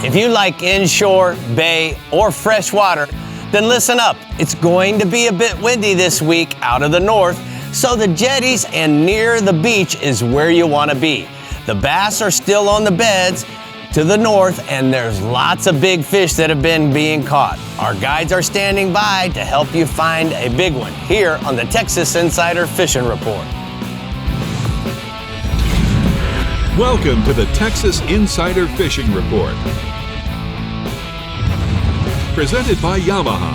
If you like inshore, bay, or freshwater, then listen up. It's going to be a bit windy this week out of the north, so the jetties and near the beach is where you want to be. The bass are still on the beds to the north, and there's lots of big fish that have been being caught. Our guides are standing by to help you find a big one here on the Texas Insider Fishing Report. Welcome to the Texas Insider Fishing Report. Presented by Yamaha.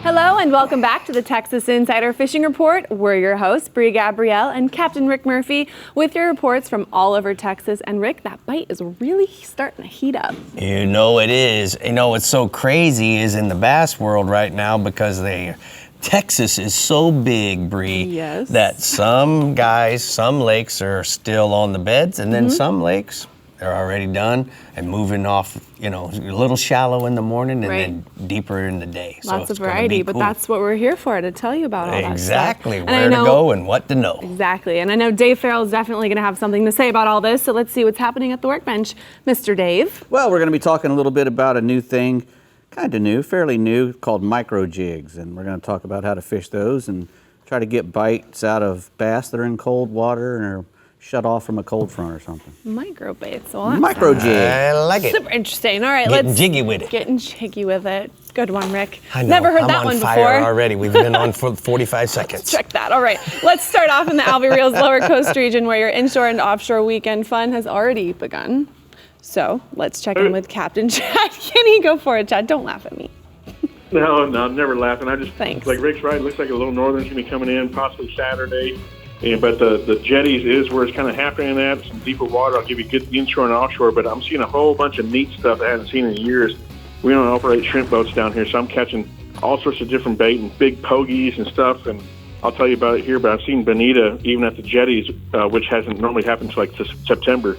Hello and welcome back to the Texas Insider Fishing Report. We're your hosts, Brie Gabrielle and Captain Rick Murphy, with your reports from all over Texas. And Rick, that bite is really starting to heat up. You know it is. You know what's so crazy is in the bass world right now, because Texas is so big, Brie, yes, that some guys, some lakes are still on the beds, and then some lakes, they're already done and moving off, a little shallow in the morning and then deeper in the day. Lots of variety, but that's what we're here for, to tell you about all that stuff. Exactly, where to go and what to know. Exactly, and I know Dave Farrell is definitely going to have something to say about all this, so let's see what's happening at the workbench. Mr. Dave? Well, we're going to be talking a little bit about a new thing, kind of new, fairly new, called micro jigs, and we're going to talk about how to fish those and try to get bites out of bass that are in cold water and are shut off from a cold front or something. Micro baits. Well, micro jig. I like it. Super interesting. All right, let's jiggy with it. Getting jiggy with it. Good one, Rick. I know. Never heard I'm that on one fire before. Already. We've been on for 45 seconds. Check that. All right. Let's start off in the Alvey Reels Lower Coast region, where your inshore and offshore weekend fun has already begun. So let's check in with Captain Chad. Can he go for it, Chad? Don't laugh at me. No, I'm never laughing. Thanks. Like Rick's right, it looks like a little northern's going to be coming in possibly Saturday. But the jetties is where it's kind of happening at, some deeper water. I'll give you good inshore and offshore, but I'm seeing a whole bunch of neat stuff I haven't seen in years. We don't operate shrimp boats down here, so I'm catching all sorts of different bait and big pogies and stuff, and I'll tell you about it here, but I've seen bonita even at the jetties, which hasn't normally happened until like September.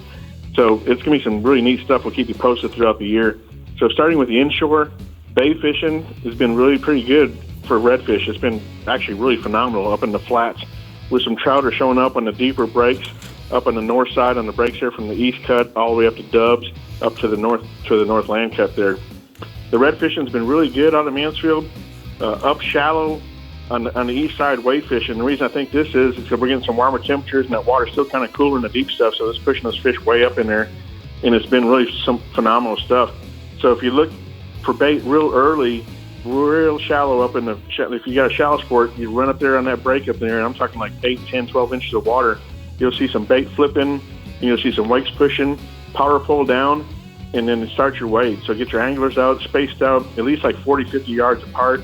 So it's going to be some really neat stuff. We'll keep you posted throughout the year. So starting with the inshore, bay fishing has been really pretty good for redfish. It's been actually really phenomenal up in the flats, with some trout are showing up on the deeper breaks up on the north side on the breaks here from the east cut all the way up to Dubs, up to the north land cut there. The red fishing's been really good out of Mansfield, up shallow on the east side wade fishing. The reason I think this is because we're getting some warmer temperatures and that water's still kind of cooler in the deep stuff, so it's pushing those fish way up in there, and it's been really some phenomenal stuff. So if you look for bait real early, real shallow up in the, if you got a shallow sport, you run up there on that break up there, and I'm talking like 8, 10, 12 inches of water, you'll see some bait flipping, and you'll see some wakes pushing, power pull down, and then start your wade. So get your anglers out, spaced out, at least like 40, 50 yards apart,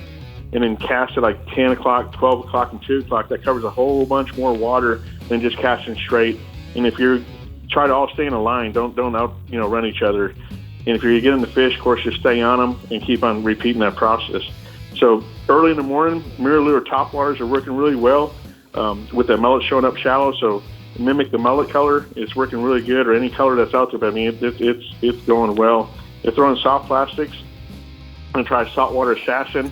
and then cast at like 10 o'clock, 12 o'clock, and 2 o'clock. That covers a whole bunch more water than just casting straight. And if you're, try to all stay in a line, don't out, run each other. And if you're getting the fish, of course, just stay on them and keep on repeating that process. So early in the morning, mirror lure top waters are working really well with the mullet showing up shallow. So mimic the mullet color. It's working really good, or any color that's out there. But I mean, it's going well. They're throwing soft plastics. I'm going to try saltwater assassin.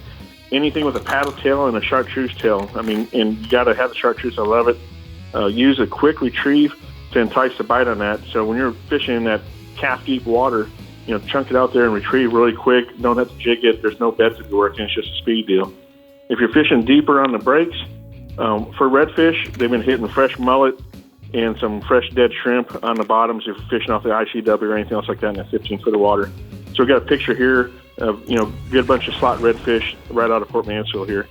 Anything with a paddle tail and a chartreuse tail. I mean, and you got to have the chartreuse. I love it. Use a quick retrieve to entice the bite on that. So when you're fishing in that calf deep water, chunk it out there and retrieve really quick. Don't have to jig it. There's no beds to be working. It's just a speed deal. If you're fishing deeper on the breaks, for redfish, they've been hitting fresh mullet and some fresh dead shrimp on the bottoms if you're fishing off the ICW or anything else like that in that 15 foot of water. So we've got a picture here of, good bunch of slot redfish right out of Port Mansfield here.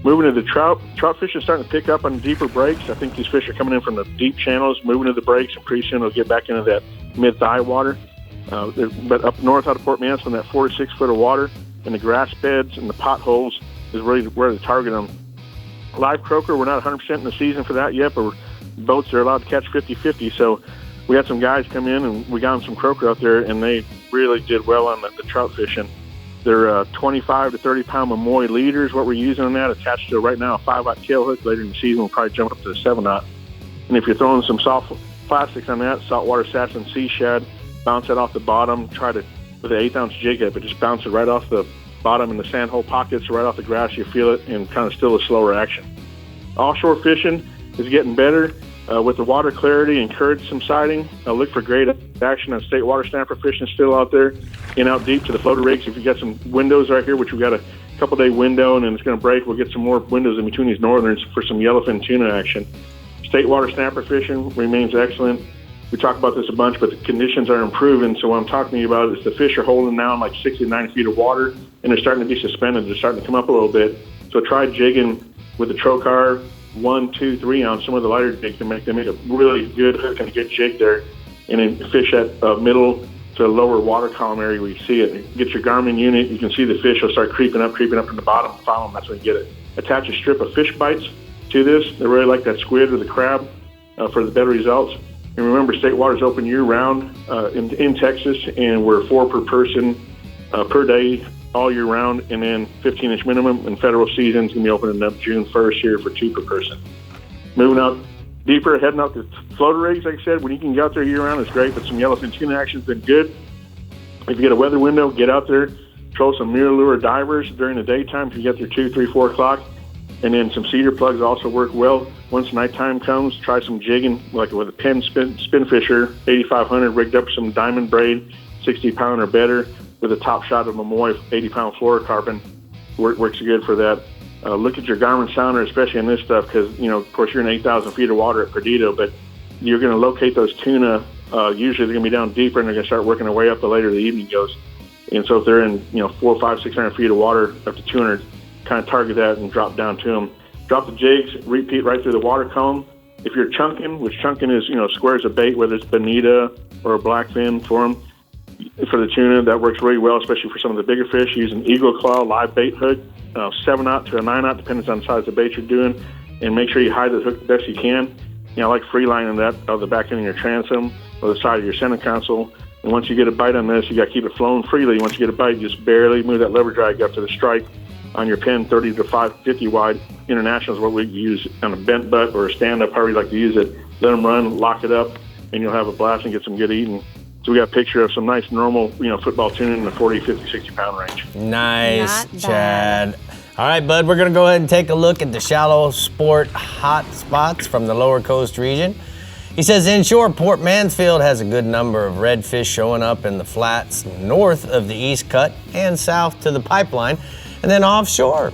Moving to the trout. Trout fish is starting to pick up on deeper breaks. I think these fish are coming in from the deep channels, moving to the breaks, and pretty soon they'll get back into that mid-thigh water. But up north out of Port Mansfield, that 4 to 6 foot of water and the grass beds and the potholes is really where to target them. Live croaker, we're not 100% in the season for that yet, but boats are allowed to catch 50-50. So we had some guys come in and we got them some croaker out there, and they really did well on the trout fishing. They're 25 to 30 pound Mamoy leaders, what we're using on that, attached to right now a 5-aught tail hook. Later in the season, we'll probably jump up to the 7-aught. And if you're throwing some soft plastics on that, saltwater assassin sea shad, bounce it off the bottom, try to, with an 1/8 ounce jig head, but just bounce it right off the bottom in the sand hole pockets, right off the grass, you feel it, and kind of still a slower action. Offshore fishing is getting better. With the water clarity, encourage some sighting. Look for great action on state water snapper fishing still out there and out deep to the floater rigs. If you got some windows right here, which we've got a couple-day window and then it's going to break, we'll get some more windows in between these northerns for some yellowfin tuna action. State water snapper fishing remains excellent. We talk about this a bunch, but the conditions are improving. So what I'm talking to you about is the fish are holding now in like 60 to 90 feet of water, and they're starting to be suspended. They're starting to come up a little bit. So try jigging with the trocar 1, 2, 3 ounce, some of the lighter jigs to make a really good hook and a good jig there, and then fish at middle to lower water column area where you see it. Get your Garmin unit. You can see the fish will start creeping up from the bottom. Follow them. That's when you get it. Attach a strip of fish bites to this. They really like that squid or the crab for the better results. And remember, state water is open year-round in Texas, and we're 4 per person per day all year round, and then 15-inch minimum. And federal season's going to be opening up June 1st here for 2 per person. Moving out deeper, heading out to floater rigs, like I said, when you can get out there year-round, it's great, but some yellowfin tuna action's been good. If you get a weather window, get out there, throw some mirror lure divers during the daytime if you get there 2, 3, 4 o'clock. And then some cedar plugs also work well. Once nighttime comes, try some jigging, like with a Penn spin fisher, 8500, rigged up some diamond braid, 60-pound or better, with a top shot of Momoy 80-pound fluorocarbon. Works good for that. Look at your Garmin sounder, especially in this stuff, because, of course, you're in 8,000 feet of water at Perdido, but you're going to locate those tuna. Usually they're going to be down deeper, and they're going to start working their way up the later the evening goes. And so if they're in, 400, 500, 600 feet of water, up to 200, kind of target that and drop down to them. Drop the jigs, repeat right through the water column. If you're chunking, which chunking is, squares of bait, whether it's bonita or a blackfin for them, for the tuna, that works really well, especially for some of the bigger fish. Use an eagle claw live bait hook, 7/0 to a 9/0, depending on the size of the bait you're doing, and make sure you hide the hook the best you can. Like free lining that out the back end of your transom or the side of your center console. And once you get a bite on this, you got to keep it flowing freely. Once you get a bite, just barely move that lever drag up to the strike on your pin, 30 to 550 wide. International is what we use on a bent butt or a stand-up, however you like to use it. Let them run, lock it up, and you'll have a blast and get some good eating. So we got a picture of some nice normal, football tuna in the 40, 50, 60-pound range. Nice, Not Chad. All right, bud, we're going to go ahead and take a look at the shallow sport hot spots from the lower coast region. He says inshore, Port Mansfield has a good number of redfish showing up in the flats north of the East Cut and south to the pipeline. And then offshore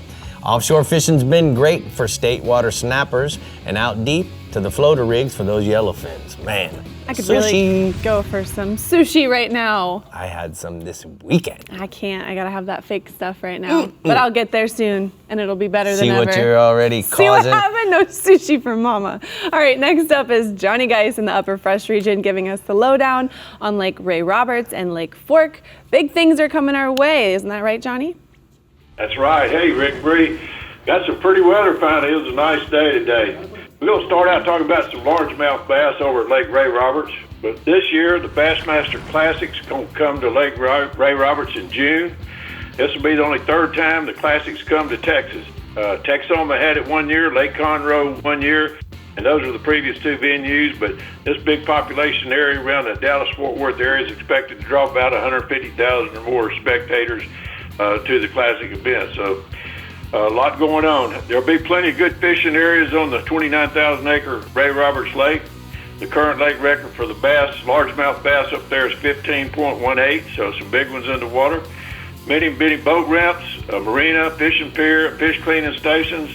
fishing's been great for state water snappers and out deep to the floater rigs for those yellowfins. Man, I could sushi. really go for some sushi right now. I had some this weekend. I can't. I gotta have that fake stuff right now. But I'll get there soon, and it'll be better than ever. See what you're already See what causing? happened? No sushi for mama. All right, next up is Johnny Geis in the Upper Fresh region giving us the lowdown on Lake Ray Roberts and Lake Fork. Big things are coming our way. Isn't that right, Johnny? That's right. Hey, Rick Bree, got some pretty weather finally. It was a nice day today. We're going to start out talking about some largemouth bass over at Lake Ray Roberts. But this year, the Bassmaster Classic's going to come to Lake Ray Roberts in June. This will be the only third time the Classics come to Texas. Texoma had it 1 year, Lake Conroe 1 year, and those are the previous 2 venues. But this big population area around the Dallas-Fort Worth area is expected to draw about 150,000 or more spectators to the Classic event. So a lot going on. There'll be plenty of good fishing areas on the 29,000-acre Ray Roberts Lake. The current lake record for the bass, largemouth bass up there is 15.18, so some big ones in the water. Many boat ramps, a marina, fishing pier, fish cleaning stations.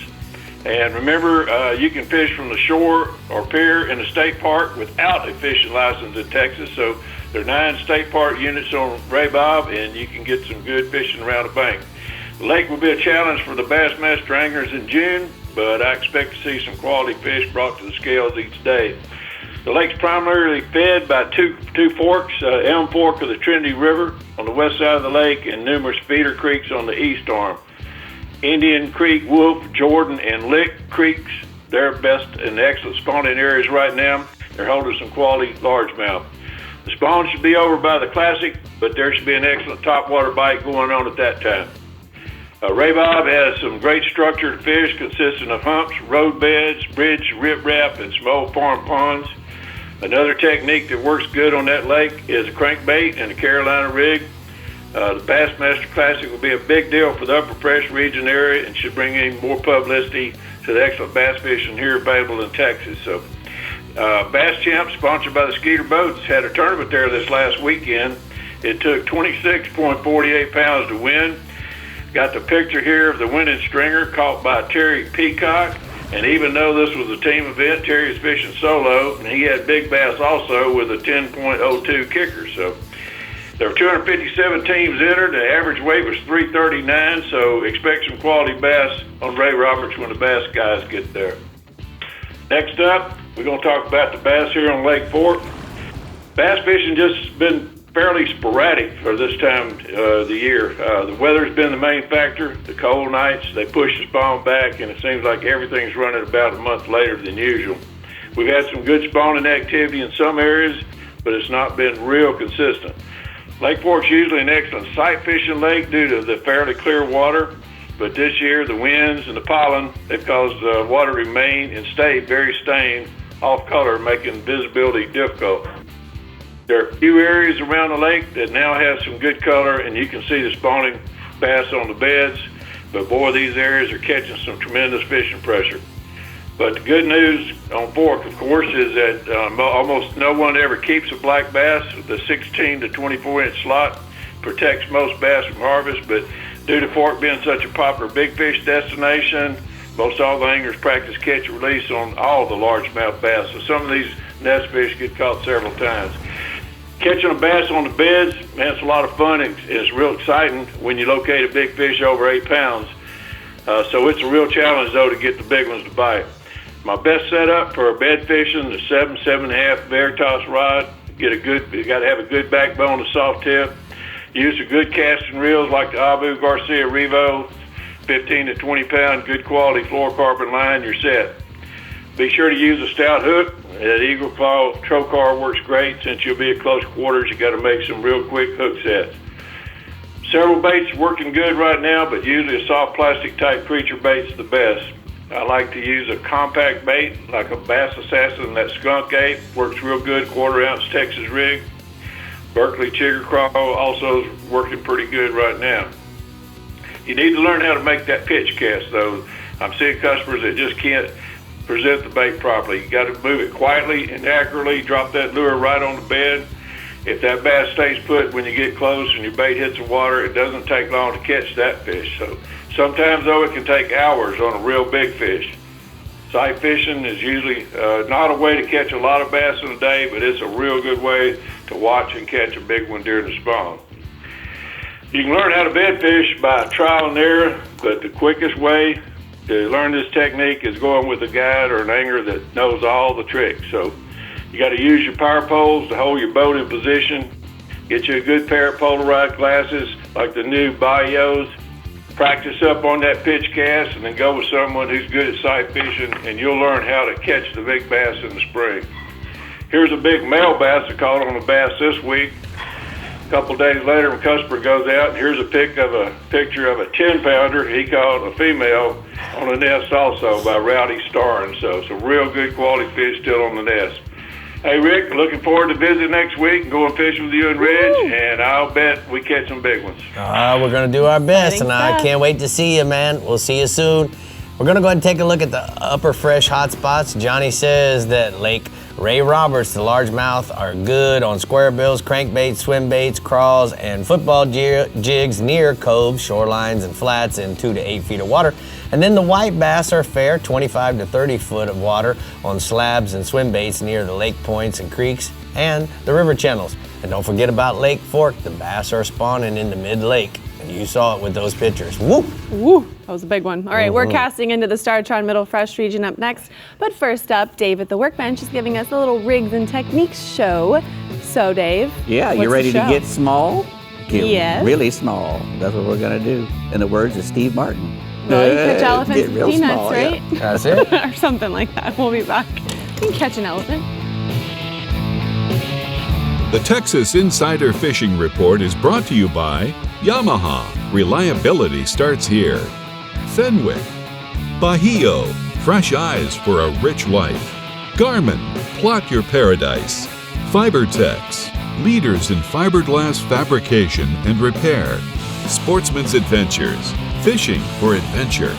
And remember, you can fish from the shore or pier in the state park without a fishing license in Texas. So there are 9 state park units on Ray Bob, and you can get some good fishing around the bank. The lake will be a challenge for the Bassmaster anglers in June, but I expect to see some quality fish brought to the scales each day. The lake's primarily fed by two forks, Elm Fork of the Trinity River on the west side of the lake and numerous feeder creeks on the east arm. Indian Creek, Wolf, Jordan, and Lick Creeks, they're best and excellent spawning areas right now. They're holding some quality largemouth. The spawn should be over by the Classic, but there should be an excellent topwater bite going on at that time. Ray Bob has some great structured fish consisting of humps, road beds, bridge, riprap, and some old farm ponds. Another technique that works good on that lake is a crankbait and a Carolina rig. The Bassmaster Classic will be a big deal for the Upper Fresh region area and should bring in more publicity to the excellent bass fishing here available in Texas. So Bass Champ, sponsored by the Skeeter Boats, had a tournament there this last weekend. It took 26.48 pounds to win. Got the picture here of the winning stringer caught by Terry Peacock. And even though this was a team event, Terry was fishing solo, and he had big bass also with a 10.02 kicker. So there were 257 teams entered. The average weight was 339, so expect some quality bass on Ray Roberts when the bass guys get there. Next up, we're going to talk about the bass here on Lake Fork. Bass fishing just been fairly sporadic for this time of the year. The weather's been the main factor. The cold nights, they push the spawn back, and it seems like everything's running about a month later than usual. We've had some good spawning activity in some areas, but it's not been real consistent. Lake Fork's usually an excellent sight fishing lake due to the fairly clear water, but this year the winds and the pollen have caused the water to remain and stay very stained, off color, making visibility difficult. There are a few areas around the lake that now have some good color, and you can see the spawning bass on the beds, but boy, these areas are catching some tremendous fishing pressure. But the good news on Fork, of course, is that almost no one ever keeps a black bass. The 16 to 24-inch slot protects most bass from harvest, but due to Fork being such a popular big fish destination, most all the anglers practice catch and release on all the largemouth bass, so some of these nest fish get caught several times. Catching a bass on the beds, man, it's a lot of fun. It's real exciting when you locate a big fish over 8 pounds. So it's a real challenge, though, to get the big ones to bite. My best setup for bed fishing, the 7.5 Veritas rod. You got to have a good backbone, a soft tip. Use a good casting reels like the Abu Garcia Revo, 15 to 20 pound, good quality fluorocarbon line. You're set. Be sure to use a stout hook. That Eagle Claw Trocar works great. Since you'll be at close quarters, you got to make some real quick hook sets. Several baits working good right now, but usually a soft plastic type creature bait's the best. I like to use a compact bait like a Bass Assassin. That skunk 8 works real good, 1/4 ounce Texas rig. Berkeley Chigger Craw also is working pretty good right now. You need to learn how to make that pitch cast, though. I'm seeing customers that just can't present the bait properly. You got to move it quietly and accurately, drop that lure right on the bed. If that bass stays put when you get close and your bait hits the water, it doesn't take long to catch that fish. So sometimes, though, it can take hours on a real big fish. Sight fishing is usually not a way to catch a lot of bass in a day, but it's a real good way to watch and catch a big one during the spawn. You can learn how to bed fish by trial and error, but the quickest way to learn this technique is going with a guide or an angler that knows all the tricks. So you got to use your power poles to hold your boat in position. Get you a good pair of polarized glasses like the new Bayos. Practice up on that pitch cast and then go with someone who's good at sight fishing, and you'll learn how to catch the big bass in the spring. Here's a big male bass I caught on a bass this week. A couple days later, my customer goes out, and here's a picture of a 10-pounder. He caught a female on a nest also by Rowdy Starn. So it's a real good quality fish still on the nest. Hey, Rick, looking forward to visiting next week and going fishing with you and Reg, and I'll bet we catch some big ones. We're going to do our best, and I so. can't wait to see you, man. We'll see you soon. We're going to go ahead and take a look at the upper fresh hot spots. Johnny says that Lake Ray Roberts, the largemouth, are good on square bills, crankbaits, swim baits, crawls, and football jigs near coves, shorelines, and flats in 2 to 8 feet of water. And then the white bass are fair, 25 to 30 foot of water on slabs and swim baits near the lake points and creeks and the river channels. And don't forget about Lake Fork. The bass are spawning in the mid-lake. And you saw it with those pictures. Woo! Woo! That was a big one. All right, we're casting into the Startron Middle Fresh region up next. But first up, Dave at the Workbench is giving us a little rigs and techniques show. So, Dave, Yeah, you what's ready the to show? get small? Get Yes. really small. That's what we're going to do. In the words of Steve Martin. Well, you catch elephants Get with real peanuts, small, right? yeah. That's it. Or something like that. We'll be back. You can catch an elephant. The Texas Insider Fishing Report is brought to you by Yamaha. Reliability starts here. Fenwick. Bajío. Fresh eyes for a rich life. Garmin. Plot your paradise. Fibertex. Leaders in fiberglass fabrication and repair. Sportsman's Adventures. Fishing for adventure.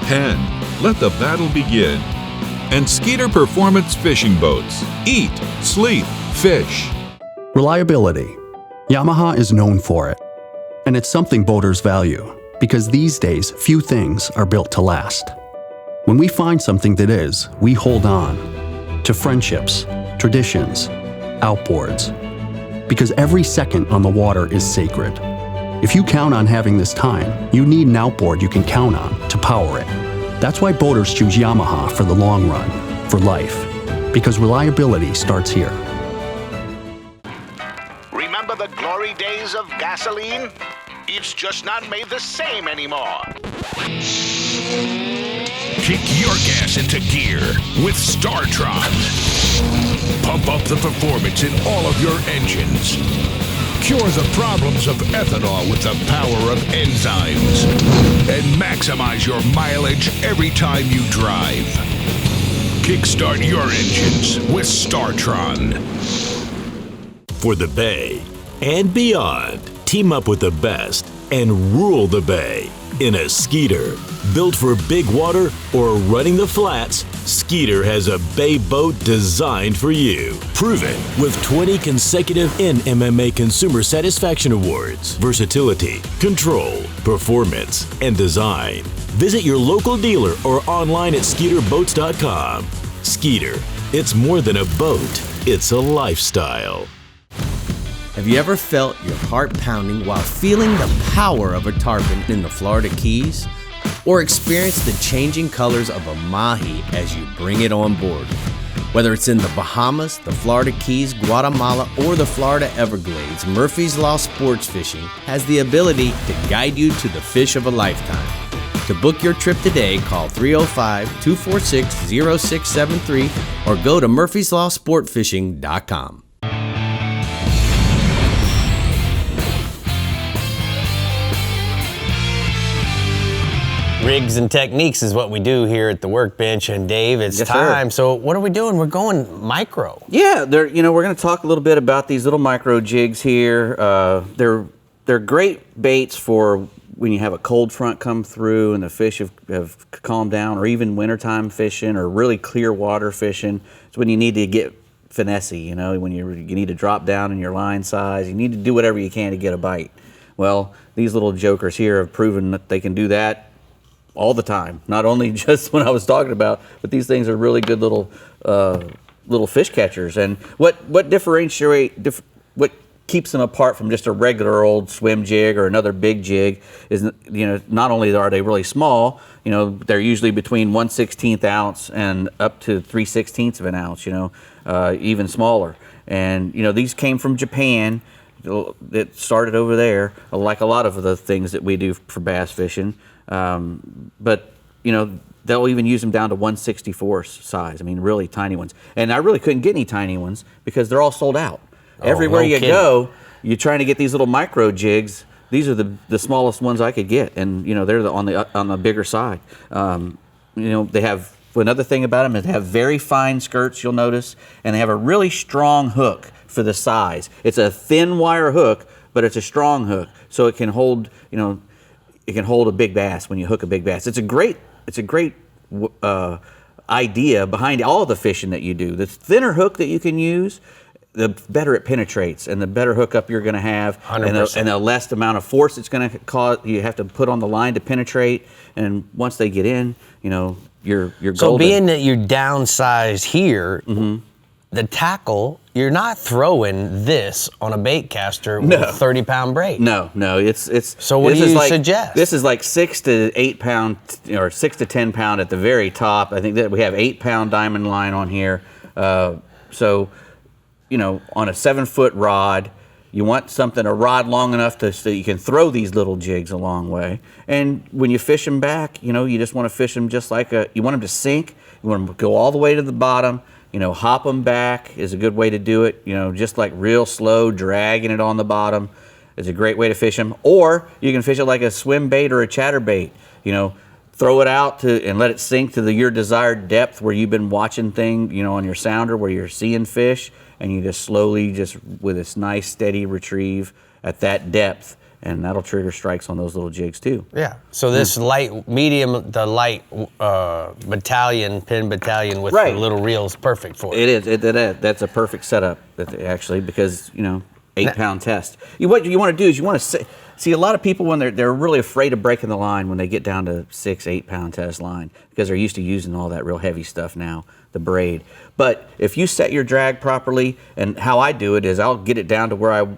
Penn. Let the battle begin. and Skeeter Performance Fishing Boats. Eat, sleep, fish. Reliability. Yamaha is known for it. And it's something boaters value, because these days, few things are built to last. When we find something that is, we hold on to friendships, traditions, outboards. Because every second on the water is sacred. If you count on having this time, you need an outboard you can count on to power it. That's why boaters choose Yamaha for the long run, for life. Because reliability starts here. Remember the glory days of gasoline? It's just not made the same anymore. Kick your gas into gear with StarTron. Pump up the performance in all of your engines. Cure the problems of ethanol with the power of enzymes. And maximize your mileage every time you drive. Kickstart your engines with StarTron. For the Bay and beyond, team up with the best and rule the Bay in a Skeeter. Built for big water or running the flats, Skeeter has a Bay boat designed for you. Prove it with 20 consecutive NMMA Consumer Satisfaction Awards. Versatility, control, performance, and design. Visit your local dealer or online at SkeeterBoats.com. Skeeter, it's more than a boat, it's a lifestyle. Have you ever felt your heart pounding while feeling the power of a tarpon in the Florida Keys? Or experienced the changing colors of a mahi as you bring it on board? Whether it's in the Bahamas, the Florida Keys, Guatemala, or the Florida Everglades, Murphy's Law Sports Fishing has the ability to guide you to the fish of a lifetime. To book your trip today, call 305-246-0673 or go to murphyslawsportfishing.com. Rigs and techniques is what we do here at the workbench. And Dave, it's time. So what are we doing? We're going micro. Yeah, we're going to talk a little bit about these little micro jigs here. They're great baits for when you have a cold front come through and the fish have calmed down, or even wintertime fishing or really clear water fishing. It's when you need to get finessey, when you need to drop down in your line size. You need to do whatever you can to get a bite. Well, these little jokers here have proven that they can do that all the time. Not only just when I was talking about, but these things are really good little fish catchers. And what keeps them apart from just a regular old swim jig or another big jig is, not only are they really small, they're usually between 1/16 ounce and up to 3/16 of an ounce, even smaller. And these came from Japan. It started over there, like a lot of the things that we do for bass fishing. But they'll even use them down to 1/64 size. I mean, really tiny ones. And I really couldn't get any tiny ones because they're all sold out. Everywhere you go, you're trying to get these little micro jigs. These are the smallest ones I could get, and they're on the bigger side. They have, another thing about them is they have very fine skirts, you'll notice, and they have a really strong hook for the size. It's a thin wire hook, but it's a strong hook, so it can hold it can hold a big bass when you hook a big bass. It's a great idea behind all the fishing that you do. The thinner hook that you can use, the better it penetrates, and the better hookup you're going to have, and the less amount of force it's going to cause. You have to put on the line to penetrate, and once they get in, you're golden. So being that you're downsized here, the tackle, you're not throwing this on a bait caster with a 30-pound braid. No, it's. So what do you suggest? This is like 6 to 8 pound, or 6 to 10 pound at the very top. I think that we have 8-pound diamond line on here. So, on a 7-foot rod, you want a rod long enough so you can throw these little jigs a long way. And when you fish them back, you just want to fish them just like you want them to sink. You want them to go all the way to the bottom. Hop them back is a good way to do it. Just like real slow, dragging it on the bottom is a great way to fish them. Or you can fish it like a swim bait or a chatterbait. Throw it out and let it sink to your desired depth where you've been watching on your sounder where you're seeing fish, and you just slowly, with this nice steady retrieve at that depth, and that'll trigger strikes on those little jigs too. Yeah. So this light pin battalion with the little reel is perfect for it. It is. That's a perfect setup. Actually, because 8-pound test. What you want to do is you want to see a lot of people when they're really afraid of breaking the line when they get down to 6-8-pound test line because they're used to using all that real heavy stuff now, the braid. But if you set your drag properly, and how I do it is I'll get it down to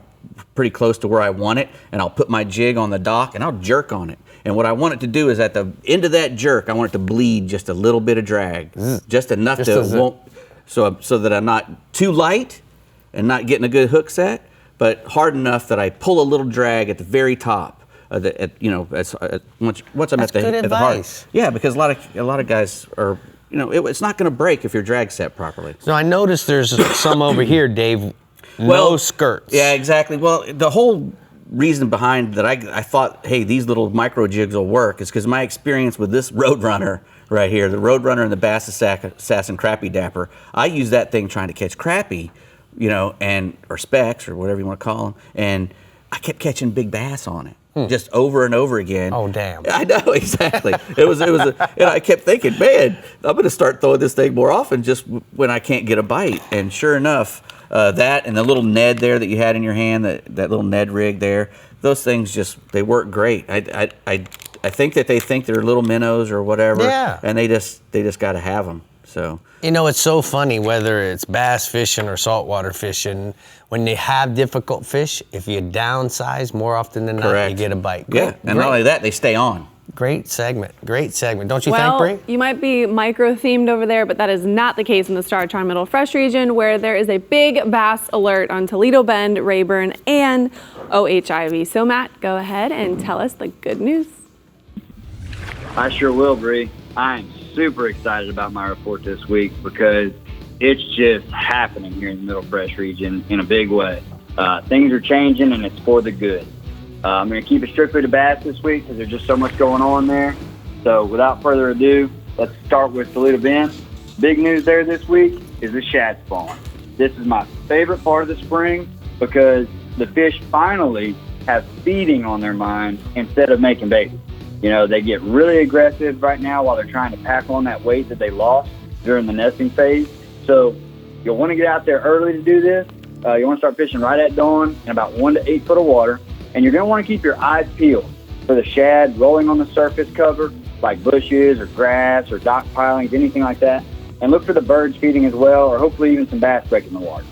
pretty close to where I want it, and I'll put my jig on the dock and I'll jerk on it. And what I want it to do is at the end of that jerk, I want it to bleed just a little bit of drag, just enough so that I'm not too light and not getting a good hook set, but hard enough that I pull a little drag at the very top. Once I'm at the heart. Yeah, because a lot of guys are, it's not going to break if your drag set properly. So I noticed there's some over here, Dave. No skirts. Yeah, exactly. Well, the whole reason behind that I thought, hey, these little micro jigs will work is because my experience with this Roadrunner right here, the Roadrunner and the Bass Assassin Crappie Dapper, I use that thing trying to catch crappie, or specks or whatever you want to call them, and I kept catching big bass on it. Just over and over again. Oh, damn. I know, exactly. And I kept thinking, man, I'm going to start throwing this thing more often just when I can't get a bite. And sure enough, that and the little Ned there that you had in your hand, that little Ned rig there, those things they work great. I think that they think they're little minnows or whatever, and they just got to have them. So it's so funny whether it's bass fishing or saltwater fishing. When they have difficult fish, if you downsize more often than not, you get a bite. Yeah, and not only that, they stay on. Great segment. Don't you think, Brie? You might be micro-themed over there, but that is not the case in the Star-Tron Middle Fresh region, where there is a big bass alert on Toledo Bend, Rayburn, and Ofishalinsider. So, Matt, go ahead and tell us the good news. I sure will, Brie. I'm super excited about my report this week because it's just happening here in the Middle Fresh region in a big way. Things are changing, and it's for the good. I'm going to keep it strictly to bass this week because there's just so much going on there. So without further ado, let's start with Toledo Bend. Big news there this week is the shad spawn. This is my favorite part of the spring because the fish finally have feeding on their mind instead of making babies. They get really aggressive right now while they're trying to pack on that weight that they lost during the nesting phase. So you'll want to get out there early to do this. You want to start fishing right at dawn in about 1 to 8 foot of water. And you're going to want to keep your eyes peeled for the shad rolling on the surface cover, like bushes or grass or dock pilings, anything like that. And look for the birds feeding as well, or hopefully even some bass breaking the water.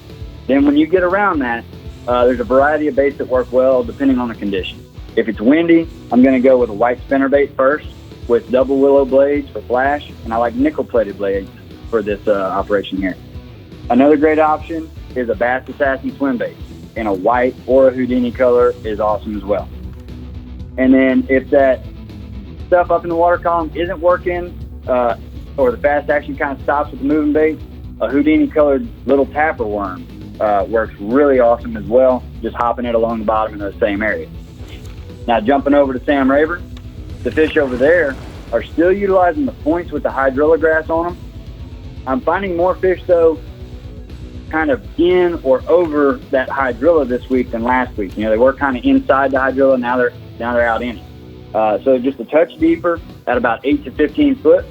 Then when you get around that, there's a variety of baits that work well depending on the conditions. If it's windy, I'm going to go with a white spinnerbait first with double willow blades for flash, and I like nickel-plated blades for this operation here. Another great option is a Bass Assassin swim bait in a white or a Houdini color is awesome as well. And then if that stuff up in the water column isn't working, or the fast action kind of stops with the moving bait, a Houdini colored little tapper worm works really awesome as well, just hopping it along the bottom in the same area. Now jumping over to Sam Rayburn, the fish over there are still utilizing the points with the hydrilla grass on them. I'm finding more fish though kind of in or over that hydrilla this week than last week. They were kind of inside the hydrilla, now they're out in it. So just a touch deeper at about 8 to 15 foot.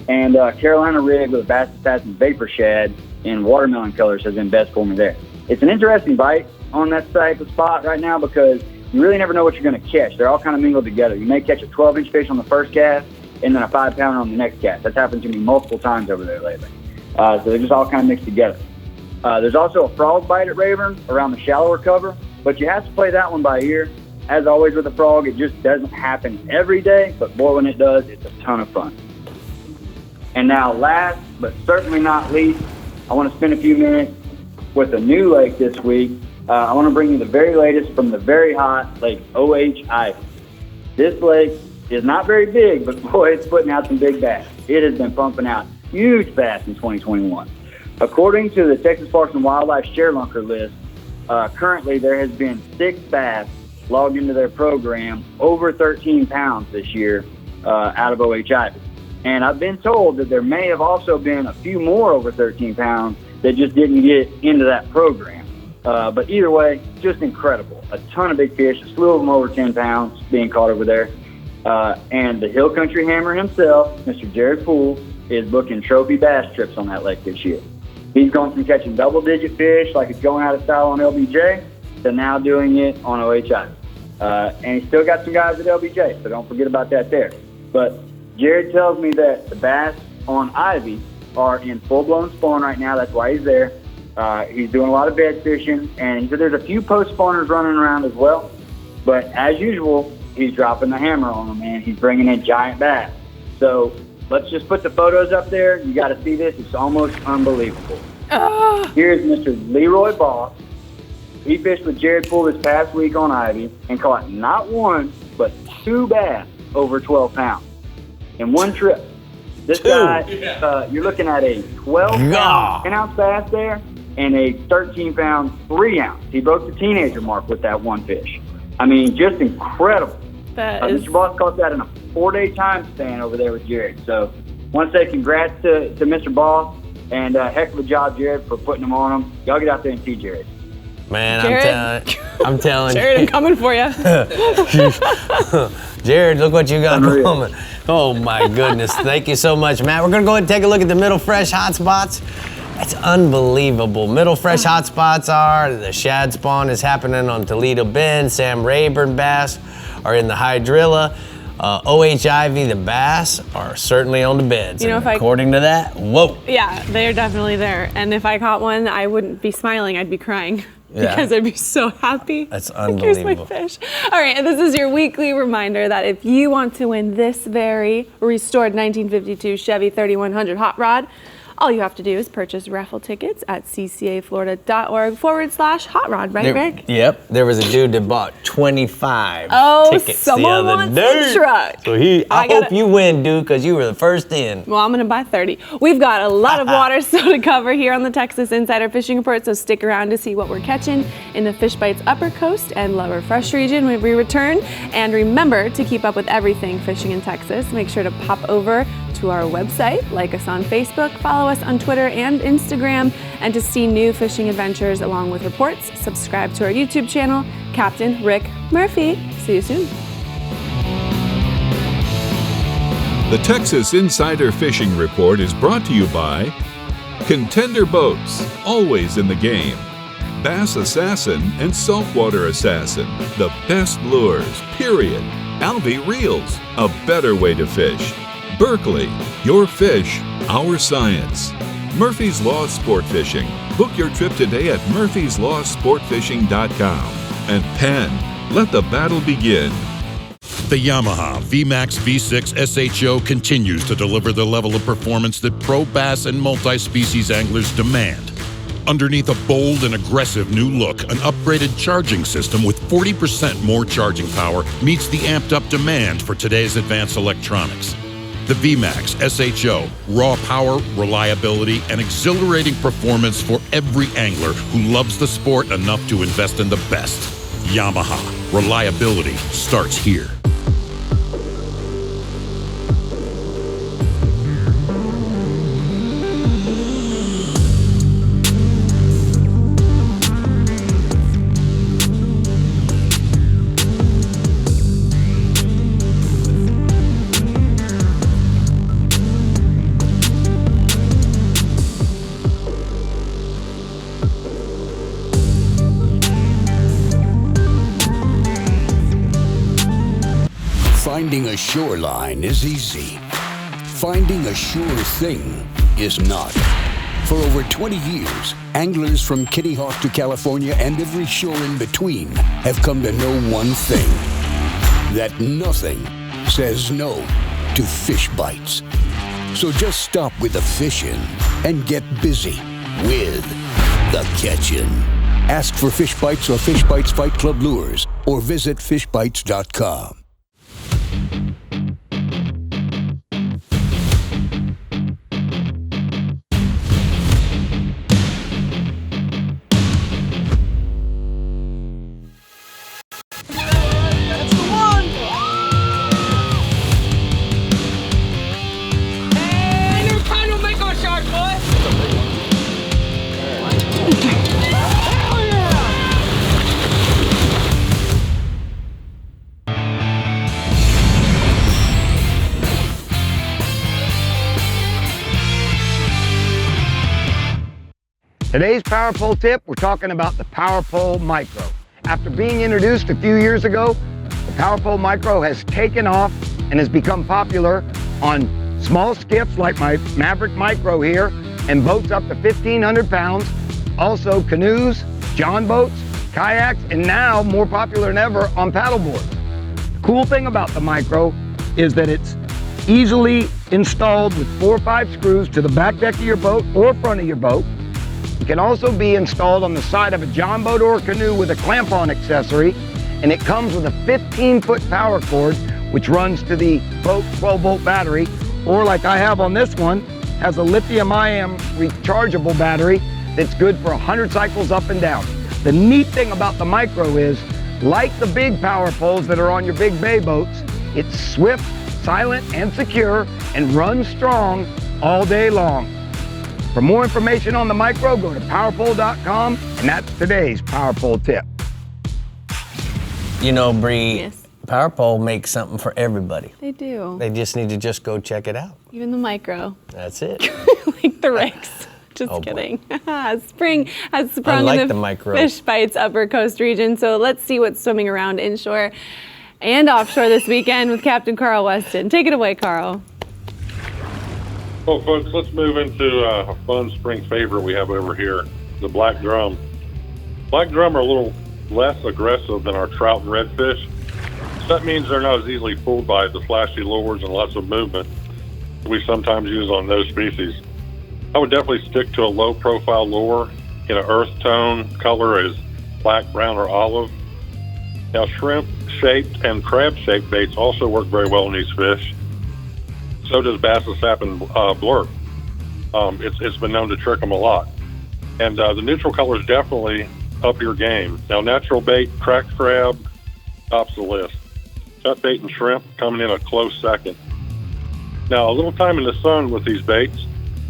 And Carolina rig with a Bass Assassin Vapor Shad in watermelon colors has been best for me there. It's an interesting bite on that type of spot right now because you really never know what you're going to catch. They're all kind of mingled together. You may catch a 12-inch fish on the first cast and then a 5-pounder on the next cast. That's happened to me multiple times over there lately. So they're just all kind of mixed together. There's also a frog bite at Rayburn around the shallower cover, but you have to play that one by ear. As always with the frog, it just doesn't happen every day, but boy, when it does, it's a ton of fun. And now last, but certainly not least, I want to spend a few minutes with a new lake this week. I want to bring you the very latest from the very hot Lake Ofishalinsider. This lake is not very big, but boy, it's putting out some big bass. It has been pumping out huge bass in 2021. According to the Texas Parks and Wildlife ShareLunker list, currently there has been 6 bass logged into their program over 13 pounds this year out of Ofishalinsider. And I've been told that there may have also been a few more over 13 pounds that just didn't get into that program. But either way, just incredible. A ton of big fish, a slew of them over 10 pounds being caught over there. And the Hill Country Hammer himself, Mr. Jared Poole, is booking trophy bass trips on that lake this year. He's going from catching double-digit fish like it's going out of style on LBJ to now doing it on OHI. And he's still got some guys at LBJ, so don't forget about that there. But Jared tells me that the bass on Ivy are in full-blown spawn right now. That's why he's there. He's doing a lot of bed fishing, and he said there's a few post spawners running around as well. But as usual, he's dropping the hammer on them, and he's bringing in giant bass. So let's just put the photos up there. You got to see this. It's almost unbelievable. Here's Mr. Leroy Boss. He fished with Jared Poole this past week on Ivy and caught not one, but 2 bass over 12 pounds in one trip. This guy, you're looking at a 12-pound 10-ounce bass there and a 13-pound 3-ounce. He broke the teenager mark with that one fish. I mean, just incredible. Mr. Boss caught that in a 4-day time span over there with Jared. So I want to say congrats to Mr. Boss, and heck of a job, Jared, for putting them on them. Y'all get out there and see Jared. Man, I'm telling you. Jared, I'm coming for you. Jared, look what you got going. Oh my goodness. Thank you so much, Matt. We're going to go ahead and take a look at the Middle Fresh hotspots. It's unbelievable. Middle Fresh hotspots are the shad spawn is happening on Toledo Bend. Sam Rayburn bass are in the Hydrilla. OHIV, the bass, are certainly on the beds. You know, according to that, whoa. Yeah, they're definitely there. And if I caught one, I wouldn't be smiling. I'd be crying. Because I'd be so happy. That's unbelievable. Here's my fish. All right, and this is your weekly reminder that if you want to win this very restored 1952 Chevy 3100 hot rod, all you have to do is purchase raffle tickets at ccaflorida.org/hot rod, right, Rick? Yep. There was a dude that bought 25 tickets the someone other wants day. the truck. So I hope you win, dude, because you were the first in. Well, I'm going to buy 30. We've got a lot of water still to cover here on the Texas Insider Fishing Report, so stick around to see what we're catching in the Fish Bites Upper Coast and Lower Fresh region when we return. And remember to keep up with everything fishing in Texas. Make sure to pop over to our website, like us on Facebook, follow us on Twitter and Instagram, and to see new fishing adventures along with reports, subscribe to our YouTube channel, Captain Rick Murphy. See you soon. The Texas Insider Fishing Report is brought to you by Contender Boats, always in the game. Bass Assassin and Saltwater Assassin, the best lures, period. Alvy Reels, a better way to fish. Berkeley, your fish, our science. Murphy's Law Sport Fishing. Book your trip today at murphyslawsportfishing.com. And Penn, let the battle begin. The Yamaha VMAX V6 SHO continues to deliver the level of performance that pro bass and multi-species anglers demand. Underneath a bold and aggressive new look, an upgraded charging system with 40% more charging power meets the amped-up demand for today's advanced electronics. The VMAX SHO, raw power, reliability, and exhilarating performance for every angler who loves the sport enough to invest in the best. Yamaha, reliability starts here. Finding a shoreline is easy. Finding a sure thing is not. For over 20 years, anglers from Kitty Hawk to California and every shore in between have come to know one thing: that nothing says no to fish bites. So just stop with the fishing and get busy with the catching. Ask for Fish Bites or Fish Bites Fight Club lures or visit fishbites.com. Today's Power Pole tip, we're talking about the Power Pole Micro. After being introduced a few years ago, the Power Pole Micro has taken off and has become popular on small skiffs like my Maverick Micro here and boats up to 1,500 pounds, also canoes, john boats, kayaks, and now more popular than ever on paddleboards. The cool thing about the Micro is that it's easily installed with 4 or 5 screws to the back deck of your boat or front of your boat. It can also be installed on the side of a john boat or a canoe with a clamp-on accessory, and it comes with a 15-foot power cord which runs to the boat 12-volt battery, or like I have on this one, has a lithium-ion rechargeable battery that's good for 100 cycles up and down. The neat thing about the Micro is, like the big power poles that are on your big bay boats, it's swift, silent, and secure, and runs strong all day long. For more information on the Micro, go to powerpole.com, and that's today's Power Pole tip. You know, Brie, Yes. Power Pole makes something for everybody. They do. They just need to just go check it out. Even the Micro. That's it. Like the Rex. Just kidding. Spring has sprung like in the the Micro. Fish Bites Upper Coast region. So let's see what's swimming around inshore and offshore this weekend with Captain Carl Weston. Take it away, Carl. Well, folks, let's move into a fun spring favorite we have over here, the black drum. Black drum are a little less aggressive than our trout and redfish. So that means they're not as easily fooled by the flashy lures and lots of movement we sometimes use on those species. I would definitely stick to a low-profile lure in an earth tone color as black, brown, or olive. Now, shrimp-shaped and crab-shaped baits also work very well in these fish. So does bass, sap, and blur. It's been known to trick them a lot. And the neutral colors definitely up your game. Now, natural bait, cracked crab, tops the list. Cut bait and shrimp coming in a close second. Now, a little time in the sun with these baits,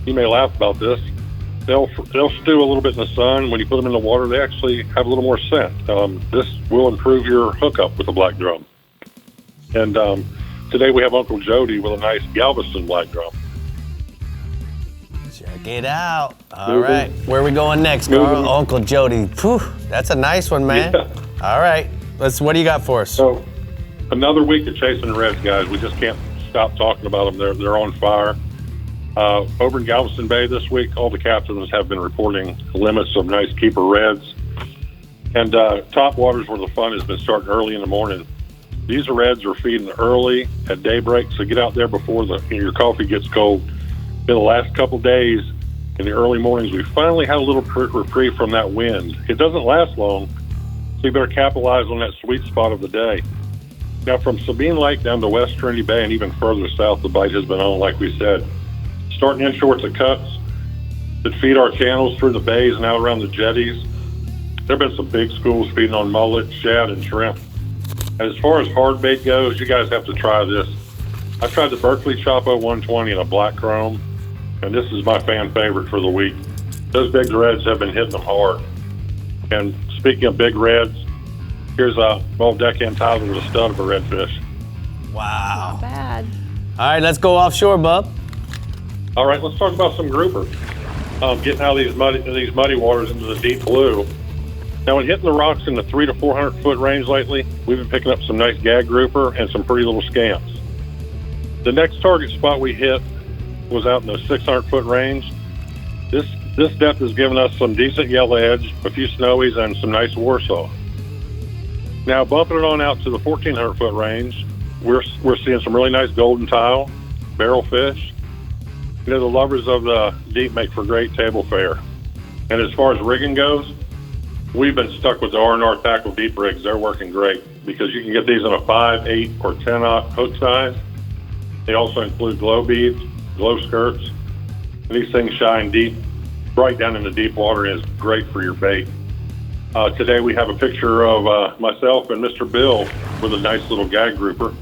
you may laugh about this. They'll stew a little bit in the sun. When you put them in the water, they actually have a little more scent. This will improve your hookup with the black drum. And today we have Uncle Jody with a nice Galveston black drum. Check it out. All right. Where are we going next, Carl? Uncle Jody. Whew, that's a nice one, man. Yeah. All right. What do you got for us? So, another week of chasing reds, guys. We just can't stop talking about them. They're on fire. Over in Galveston Bay this week, all the captains have been reporting limits of nice keeper reds. And top waters where the fun has been starting early in the morning. These reds are feeding early at daybreak, so get out there before your coffee gets cold. In the last couple days, in the early mornings, we finally had a little reprieve from that wind. It doesn't last long, so you better capitalize on that sweet spot of the day. Now, from Sabine Lake down to West Trinity Bay and even further south, the bite has been on, like we said. Starting inshore at the cuts that feed our channels through the bays and out around the jetties. There have been some big schools feeding on mullet, shad, and shrimp. And as far as hard bait goes, you guys have to try this. I tried the Berkeley Chopo 120 in a black chrome, and this is my fan favorite for the week. Those big reds have been hitting them hard. And speaking of big reds, here's a deckhand Tyler with a stud of a redfish. Wow. Not bad. All right, let's go offshore, bub. All right, let's talk about some grouper. Getting out of these muddy waters into the deep blue. Now, when hitting the rocks in the 300 to 400 foot range lately, we've been picking up some nice gag grouper and some pretty little scamps. The next target spot we hit was out in the 600 foot range. This depth has given us some decent yellow edge, a few snowies, and some nice Warsaw. Now, bumping it on out to the 1400 foot range, we're seeing some really nice golden tile, barrel fish. You know, the lovers of the deep make for great table fare. And as far as rigging goes, we've been stuck with the R&R Tackle deep rigs. They're working great because you can get these in a 5, 8, or 10 hook size. They also include glow beads, glow skirts. And these things shine deep, right down in the deep water, and is great for your bait. Today we have a picture of myself and Mr. Bill with a nice little gag grouper.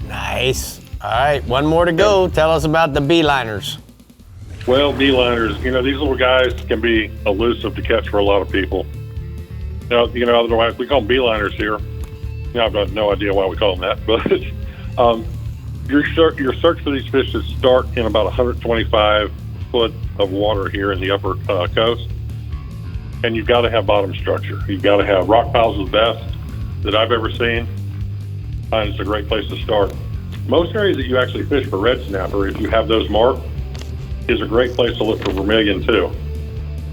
Nice. All right, one more to go. Tell us about the beeliners. Well, beeliners, you know, these little guys can be elusive to catch for a lot of people. Otherwise we call them beeliners here. I've got no idea why we call them that, but your search for these fish should start in about 125 foot of water here in the upper coast. and you've got to have bottom structure. You've got to have rock piles are the best that I've ever seen, and it's a great place to start. Most areas that you actually fish for red snapper, if you have those marked, is a great place to look for vermilion too.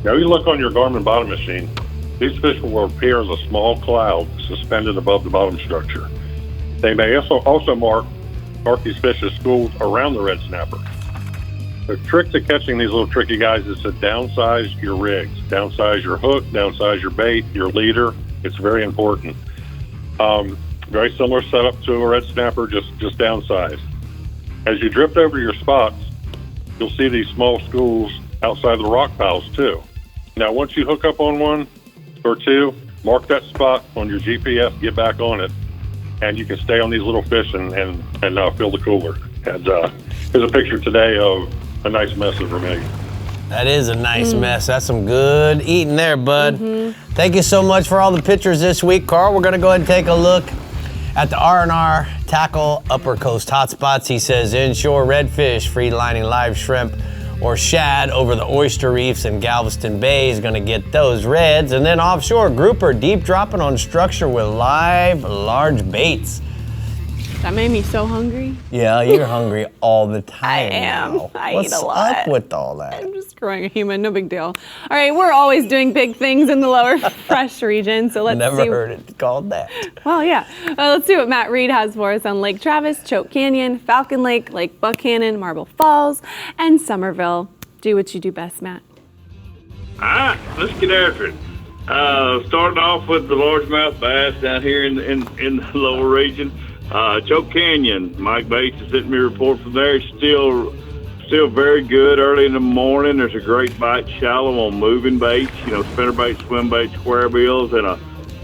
Now you look on your Garmin bottom machine, these fish will appear as a small cloud suspended above the bottom structure. They may also mark these fish as schools around the red snapper. The trick to catching these little tricky guys is to downsize your rigs, downsize your hook, downsize your bait, your leader. It's very important. Very similar setup to a red snapper, just downsized. As you drift over your spots, you'll see these small schools outside the rock piles too. Now, once you hook up on one or two, mark that spot on your GPS, get back on it, and you can stay on these little fish and fill the cooler. And here's a picture today of a nice mess of vermilion. That is a nice mess. That's some good eating there, bud. Thank you so much for all the pictures this week, Carl. We're gonna go ahead and take a look at the R&R Tackle Upper Coast hotspots. He says inshore redfish, free lining live shrimp, or shad over the oyster reefs in Galveston Bay is gonna get those reds. And then offshore, grouper deep dropping on structure with live large baits. That made me so hungry. Yeah, you're hungry all the time. I am. Now. I What's eat a lot. up with all that? I'm just growing a human, no big deal. All right, we're always doing big things in the lower fresh region, so let's Never see. heard it called that. Well, yeah. Let's see what Matt Reed has for us on Lake Travis, Choke Canyon, Falcon Lake, Lake Buckhannon, Marble Falls, and Somerville. Do what you do best, Matt. All right, let's get after it. Starting off with the largemouth bass down here in the lower region. Choke Canyon, Mike Bates has sent me a report from there. Still very good early in the morning. There's a great bite shallow on moving baits, spinner baits, swim baits, square bills, and a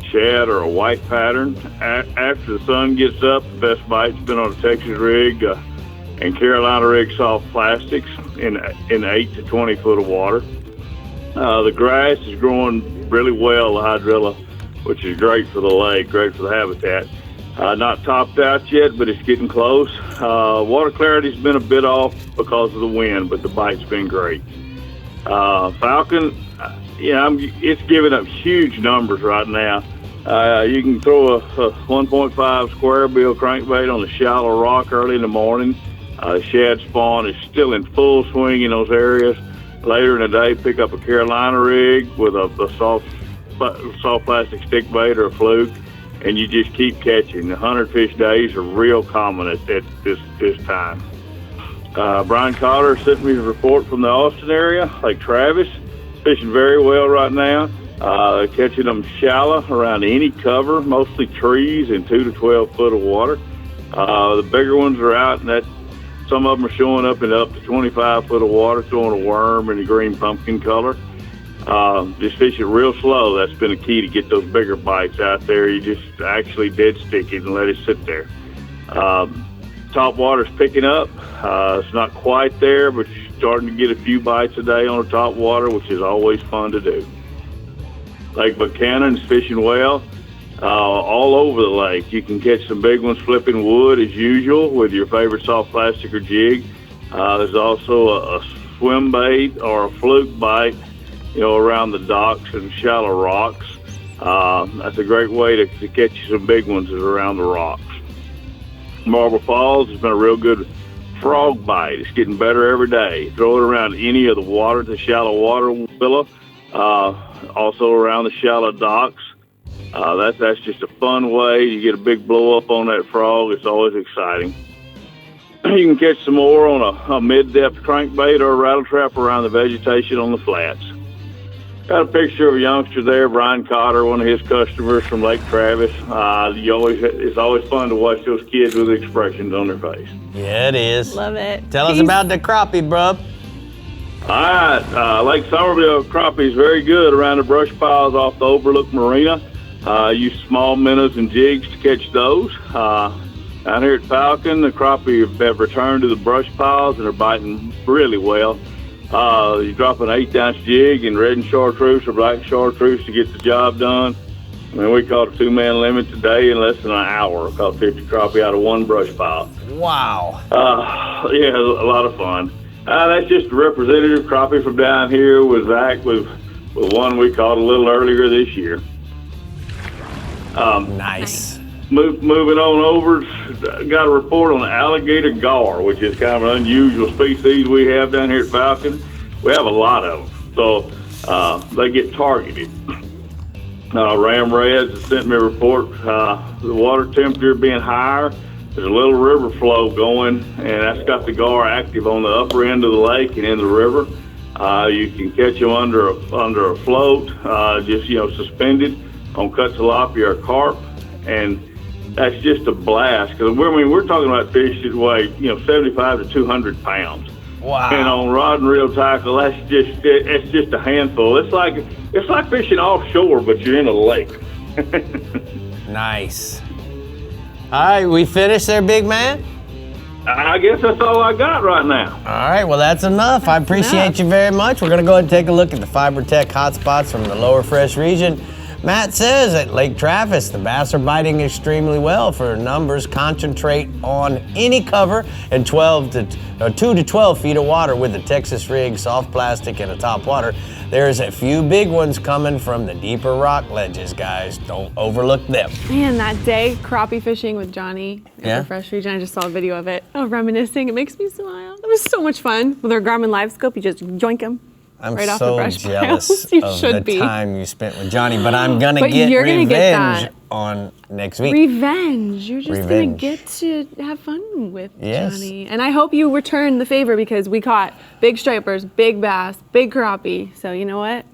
shad or a white pattern. After the sun gets up, the best bite's been on a Texas rig and Carolina rig soft plastics in 8 to 20 foot of water. The grass is growing really well, the hydrilla, which is great for the lake, great for the habitat. Not topped out yet, but it's getting close. Water clarity's been a bit off because of the wind, but the bite's been great. Falcon, it's giving up huge numbers right now. You can throw a 1.5 square bill crankbait on the shallow rock early in the morning. Shad spawn is still in full swing in those areas. Later in the day, pick up a Carolina rig with a soft plastic stick bait or a fluke, and you just keep catching. The 100-fish days are real common at this time. Brian Cotter sent me a report from the Austin area, Lake Travis, fishing very well right now. Catching them shallow around any cover, mostly trees in 2 to 12 foot of water. The bigger ones are out, and some of them are showing up in up to 25 foot of water, throwing a worm in the green pumpkin color. Just fish it real slow. That's been a key to get those bigger bites out there. You just actually dead stick it and let it sit there. Top water's picking up. It's not quite there, but you're starting to get a few bites a day on the top water, which is always fun to do. Lake Buckhannon's fishing well. All over the lake. You can catch some big ones flipping wood as usual with your favorite soft plastic or jig. There's also a swim bait or a fluke bite, around the docks and shallow rocks. That's a great way to catch you some big ones is around the rocks. Marble Falls has been a real good frog bite. It's getting better every day. Throw it around any of the water, the shallow water willow, also around the shallow docks. That's just a fun way. You get a big blow up on that frog. It's always exciting. You can catch some more on a mid-depth crankbait or a rattle trap around the vegetation on the flats. Got a picture of a youngster there, Brian Cotter, one of his customers from Lake Travis. It's always fun to watch those kids with expressions on their face. Yeah, it is. Love it. Tell us about the crappie, bruh. All right, Lake Somerville crappie is very good around the brush piles off the Overlook Marina. Use small minnows and jigs to catch those. Down here at Falcon, the crappie have returned to the brush piles and are biting really well. You drop an 1/8 ounce jig in red and chartreuse or black chartreuse to get the job done. We caught a 2-man limit today in less than an hour. Caught 50 crappie out of one brush pile. Wow. Yeah, a lot of fun. That's just a representative crappie from down here with Zach with with one we caught a little earlier this year. Nice. Moving on over, got a report on the alligator gar, which is kind of an unusual species we have down here at Falcon. We have a lot of them, so they get targeted. Ram Reds has sent me a report. The water temperature being higher, there's a little river flow going, and that's got the gar active on the upper end of the lake and in the river. You can catch them under a float, just suspended on cut tilapia or carp, and that's just a blast. Because we're talking about fish that weigh 75 to 200 pounds. Wow. And on rod and reel tackle, it's just a handful. It's like fishing offshore, but you're in a lake. Nice. All right, we finished there, big man? I guess that's all I got right now. All right, well, that's enough. I appreciate you very much. We're going to go ahead and take a look at the FiberTech hotspots from the lower fresh region. Matt says at Lake Travis, the bass are biting extremely well. For numbers, concentrate on any cover and 2 to 12 feet of water with a Texas rig, soft plastic, and a top water. There's a few big ones coming from the deeper rock ledges, guys. Don't overlook them. Man, that day, crappie fishing with Johnny in the fresh region, I just saw a video of it. Oh, reminiscing. It makes me smile. It was so much fun. With our Garmin Live Scope, you just yoink them. I'm right so off the jealous of the time you spent with Johnny, but I'm going to get revenge on next week. Revenge. You're just going to get to have fun with Johnny. And I hope you return the favor because we caught big stripers, big bass, big crappie. So you know what?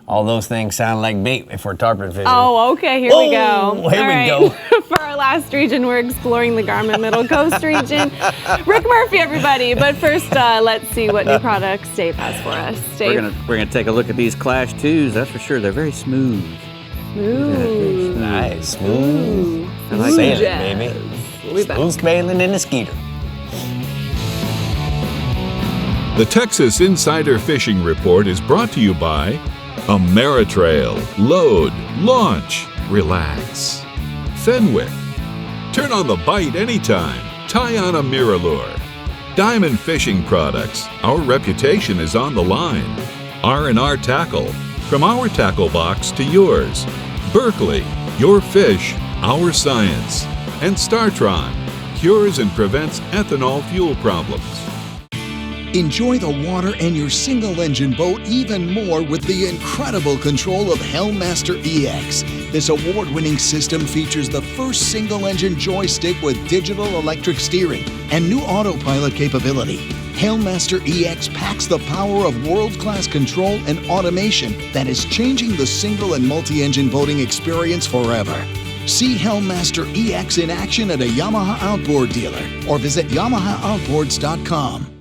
All those things sound like bait if we're tarpon fishing. Oh, okay, here we go. Here we go. For our last region, we're exploring the Garmin Middle Coast region. Rick Murphy, everybody. But first, let's see what new products Dave has for us. Dave? We're gonna take a look at these Clash 2s. That's for sure. They're very smooth. Smooth. Nice. Smooth. I like Sailing, that. baby. We'll be back. Smooth sailing in a skeeter. The Texas Insider Fishing Report is brought to you by Ameritrail. Load, launch, relax. Fenwick. Turn on the bite anytime. Tie on a Mirrorlure. Diamond Fishing Products. Our reputation is on the line. R&R Tackle. From our tackle box to yours. Berkeley. Your fish, our science. And Startron. Cures and prevents ethanol fuel problems. Enjoy the water and your single-engine boat even more with the incredible control of Helmmaster EX. This award-winning system features the first single-engine joystick with digital electric steering and new autopilot capability. Helmmaster EX packs the power of world-class control and automation that is changing the single and multi-engine boating experience forever. See Helmmaster EX in action at a Yamaha Outboard dealer or visit YamahaOutboards.com.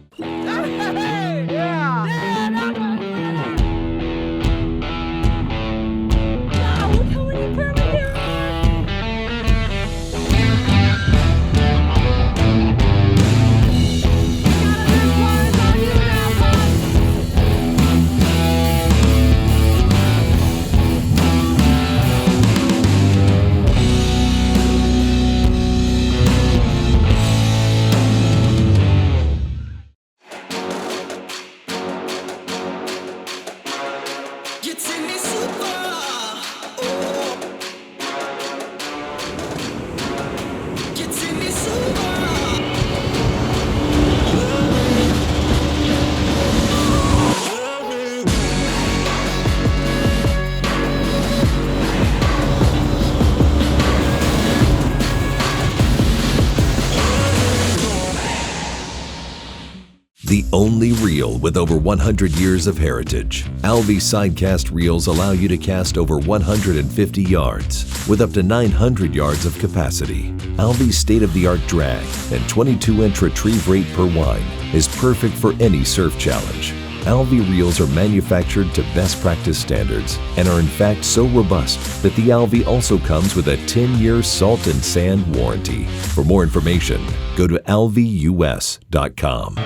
The only reel with over 100 years of heritage. Alvi Sidecast reels allow you to cast over 150 yards with up to 900 yards of capacity. Alvi's state-of-the-art drag and 22-inch retrieve rate per wine is perfect for any surf challenge. Alvi reels are manufactured to best practice standards and are in fact so robust that the Alvi also comes with a 10-year salt and sand warranty. For more information, go to alvius.com.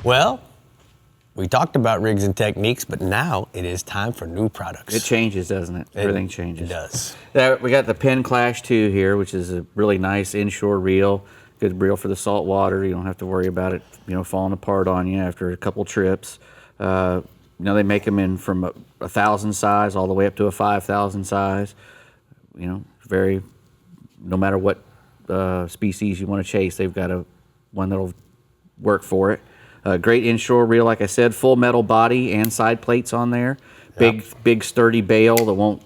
Well, We talked about rigs and techniques, but now it is time for new products. It changes, doesn't it? Everything changes. It does. We got the Penn Clash 2 here, which is a really nice inshore reel. Good reel for the salt water. You don't have to worry about it, falling apart on you after a couple trips. They make them in from a 1,000 size all the way up to a 5,000 size. No matter what species you want to chase, they've got one that'll work for it. Great inshore reel, like I said, full metal body and side plates on there. Big sturdy bail that won't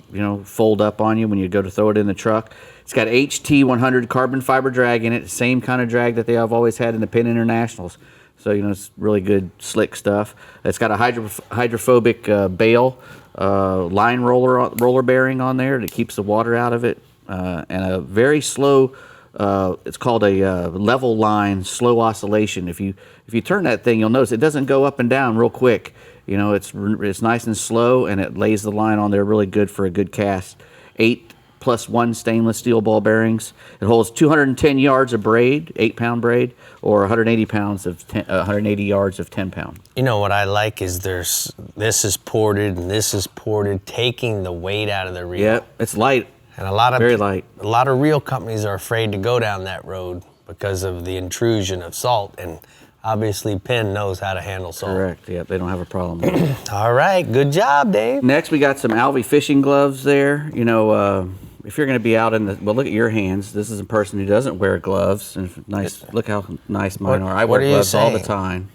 fold up on you when you go to throw it in the truck. It's got HT100 carbon fiber drag in it, the same kind of drag that they have always had in the Penn Internationals. So it's really good, slick stuff. It's got a hydrophobic bail line roller bearing on there that keeps the water out of it, and a very slow. It's called a level line slow oscillation. If you turn that thing, you'll notice it doesn't go up and down real quick. It's nice and slow, and it lays the line on there really good for a good cast. 8+1 stainless steel ball bearings. It holds 210 yards of braid, 8-pound braid, or 180 yards of 10-pound. What I like is this is ported and this is ported, taking the weight out of the reel. Yep, it's light. And very light. A lot of reel companies are afraid to go down that road because of the intrusion of salt, and obviously Penn knows how to handle salt. Correct. Yeah, they don't have a problem with it. All right, good job, Dave. Next, we got some Alvey fishing gloves there. If you're going to be out look at your hands. This is a person who doesn't wear gloves. And nice. Look how nice mine are. I wear gloves all the time.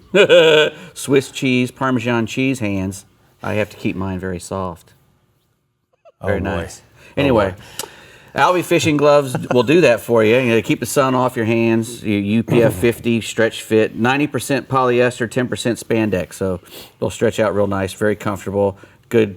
Swiss cheese, Parmesan cheese hands. I have to keep mine very soft. Very nice. Anyway, Alvey fishing gloves will do that for you. Keep the sun off your hands. Your UPF 50 stretch fit, 90% polyester, 10% spandex. So they'll stretch out real nice, very comfortable. Good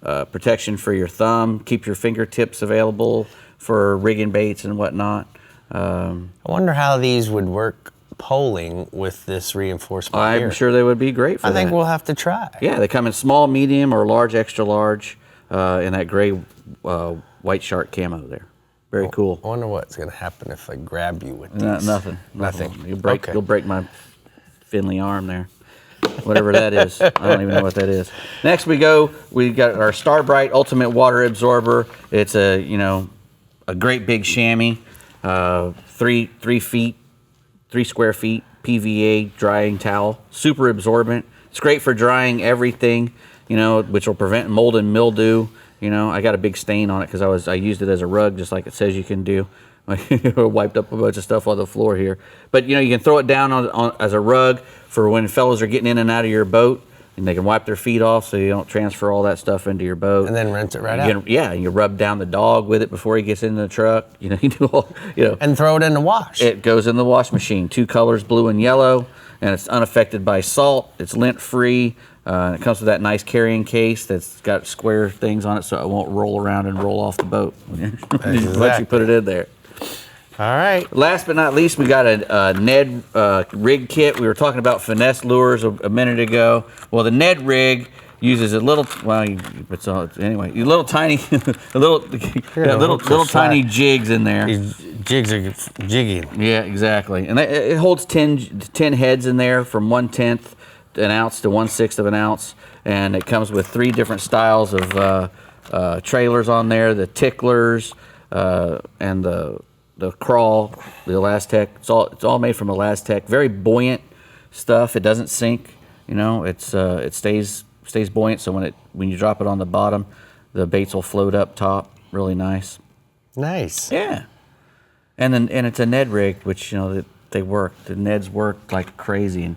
protection for your thumb. Keep your fingertips available for rigging baits and whatnot. I wonder how these would work poling with this reinforcement I'm sure they would be great for that. I think we'll have to try. Yeah, they come in small, medium, or large, extra large in that gray white shark camo there. Very cool. I wonder what's going to happen if I grab you with these. Nothing. You'll break my Finley arm there. Whatever that is. I don't even know what that is. Next we got our Star Bright Ultimate Water Absorber. It's a great big chamois, 3 square feet PVA drying towel, super absorbent. It's great for drying everything, which will prevent mold and mildew. I got a big stain on it because I used it as a rug, just like it says you can do. I wiped up a bunch of stuff on the floor here. But you can throw it down on as a rug for when fellas are getting in and out of your boat, and they can wipe their feet off so you don't transfer all that stuff into your boat. And then rinse it out. You rub down the dog with it before he gets into the truck. And throw it in the wash. It goes in the wash machine. 2 colors, blue and yellow, and it's unaffected by salt. It's lint-free. It comes with that nice carrying case that's got square things on it so it won't roll around and roll off the boat once you put it in there. All right. Last but not least, we got a Ned rig kit. We were talking about finesse lures a minute ago. Well, the Ned rig uses a little, little tiny, little tiny jigs in there. These jigs are jiggy. Yeah, exactly. And it holds 10 heads in there from 1/10 an ounce to 1/6 of an ounce, and it comes with 3 different styles of trailers on there: the ticklers and the crawl, the Elastec. It's all made from Elastec. Very buoyant stuff. It doesn't sink. It stays buoyant. So when you drop it on the bottom, the baits will float up top. Really nice. Nice. Yeah. And it's a Ned rig, which they work. The Neds work like crazy, and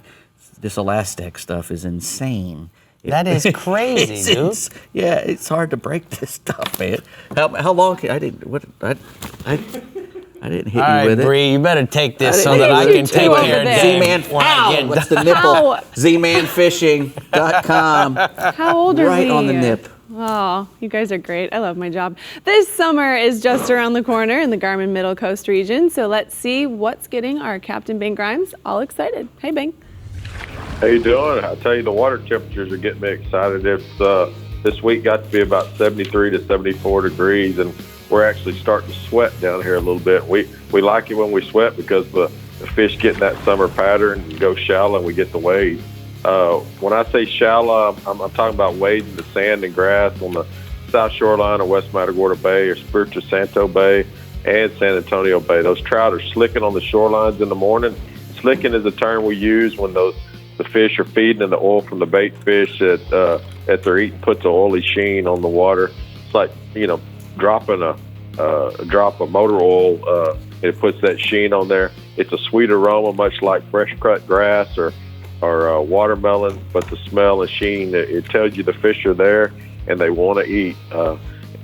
this Elastec stuff is insane. That is crazy, dude. It's hard to break this stuff, man. How long? I didn't hit you with it. Bree, you better take this so that I can take care of Z-Man. What's the nipple? ZManFishing.com. How old are Right we? on the nip. Oh, you guys are great. I love my job. This summer is just around the corner in the Garmin Middle Coast region, so let's see what's getting our Captain Bing Grimes all excited. Hey, Bing. How you doing? I tell you, the water temperatures are getting me excited. It's this week got to be about 73 to 74 degrees, and we're actually starting to sweat down here a little bit. We like it when we sweat because the fish get in that summer pattern and go shallow and we get the wave. When I say shallow, I'm talking about wading the sand and grass on the south shoreline of West Matagorda Bay or Espiritu Santo Bay and San Antonio Bay. Those trout are slicking on the shorelines in the morning. Slicking is a term we use when the fish are feeding and the oil from the bait fish that they're eating puts an oily sheen on the water. It's like, dropping a drop of motor oil. It puts that sheen on there. It's a sweet aroma, much like fresh cut grass or watermelon, but the smell and sheen, it tells you the fish are there and they want to eat.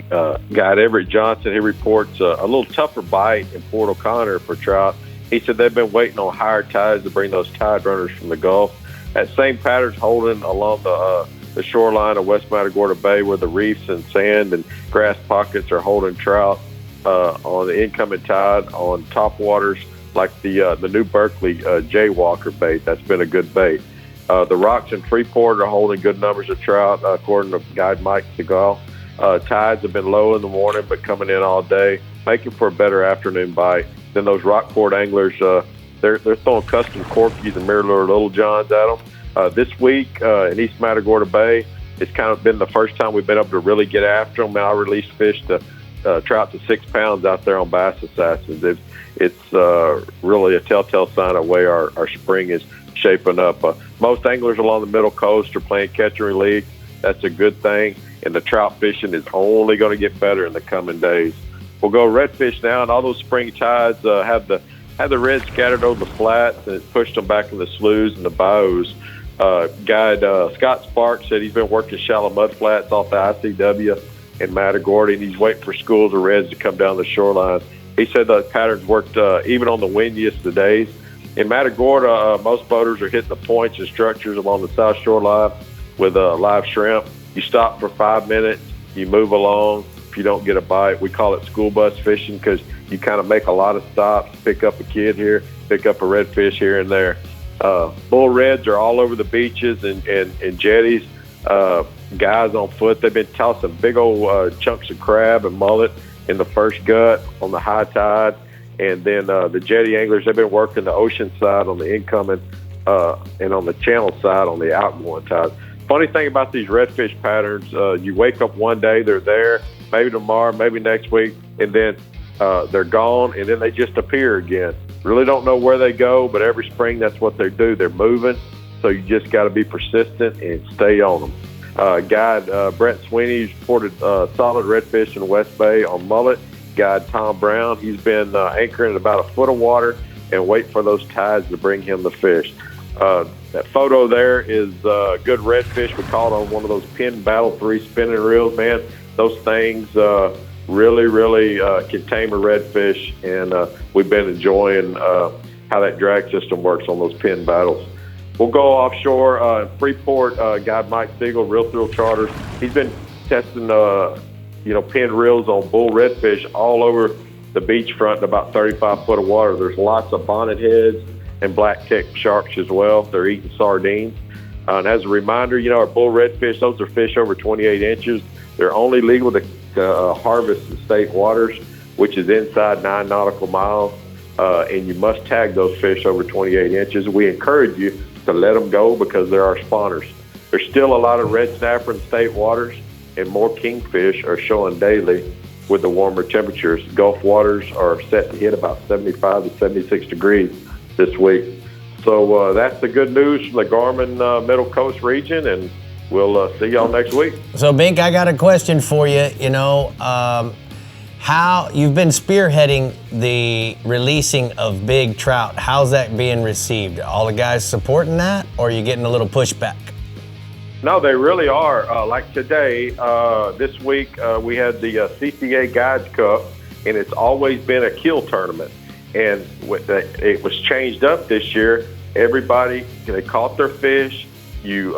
Guide Everett Johnson, he reports a little tougher bite in Port O'Connor for trout. He said they've been waiting on higher tides to bring those tide runners from the Gulf. That same pattern's holding along the shoreline of West Matagorda Bay, where the reefs and sand and grass pockets are holding trout on the incoming tide on top waters like the New Berkeley Jaywalker bait. That's been a good bait. The rocks in Freeport are holding good numbers of trout, according to guide Mike Segal. Tides have been low in the morning, but coming in all day, making for a better afternoon bite. Then those Rockport anglers, they're throwing custom Corkies and Mirror Lure Little Johns at them. This week in East Matagorda Bay, it's kind of been the first time we've been able to really get after them. I released fish to trout to 6 pounds out there on Bass Assassins. It's really a telltale sign of the way our spring is shaping up. Most anglers along the Middle Coast are playing catch and release. That's a good thing, and the trout fishing is only going to get better in the coming days. We'll go redfish now, and all those spring tides have the red scattered over the flats, and it pushed them back in the sloughs and the bayous. Guide Scott Sparks said he's been working shallow mud flats off the ICW in Matagorda, and he's waiting for schools of reds to come down the shoreline. He said the patterns worked even on the windiest of days. In Matagorda, most boaters are hitting the points and structures along the south shoreline with live shrimp. You stop for 5 minutes, you move along. If you don't get a bite, we call it school bus fishing because you kind of make a lot of stops, pick up a kid here, pick up a redfish here and there. Bull reds are all over the beaches and jetties. Guys on foot, they've been tossing big old chunks of crab and mullet in the first gut on the high tide. And then the jetty anglers, they've been working the ocean side on the incoming and on the channel side on the outgoing tide. Funny thing about these redfish patterns, you wake up one day, they're there, maybe tomorrow, maybe next week, and then they're gone, and then they just appear again. Really don't know where they go, but every spring that's what they do. They're moving, so you just got to be persistent and stay on them. Guide Brett Sweeney reported solid redfish in the West Bay on mullet. Guide Tom Brown, he's been anchoring at about a foot of water and wait for those tides to bring him the fish. That photo there is good redfish. We caught on one of those Penn Battle 3 spinning reels, man. Those things really can tame a redfish, and we've been enjoying how that drag system works on those Penn Battles. We'll go offshore. Freeport, guide Mike Siegel, Real Thrill Charters. He's been testing, Penn reels on bull redfish all over the beachfront in about 35 foot of water. There's lots of bonnet heads and black tip sharks as well. They're eating sardines. And as a reminder, our bull redfish, those are fish over 28 inches. They're only legal to harvest in state waters, which is inside 9 nautical miles. And you must tag those fish over 28 inches. We encourage you to let them go because they're our spawners. There's still a lot of red snapper in state waters, and more kingfish are showing daily with the warmer temperatures. Gulf waters are set to hit about 75 to 76 degrees this week. So that's the good news from the Garmin Middle Coast region, and we'll see y'all next week. So, Bink, I got a question for you. How you've been spearheading the releasing of big trout. How's that being received? All the guys supporting that, or are you getting a little pushback? No, they really are. Like today, this week, we had the CCA Guides Cup, and it's always been a kill tournament. And it was changed up this year. Everybody, they caught their fish. You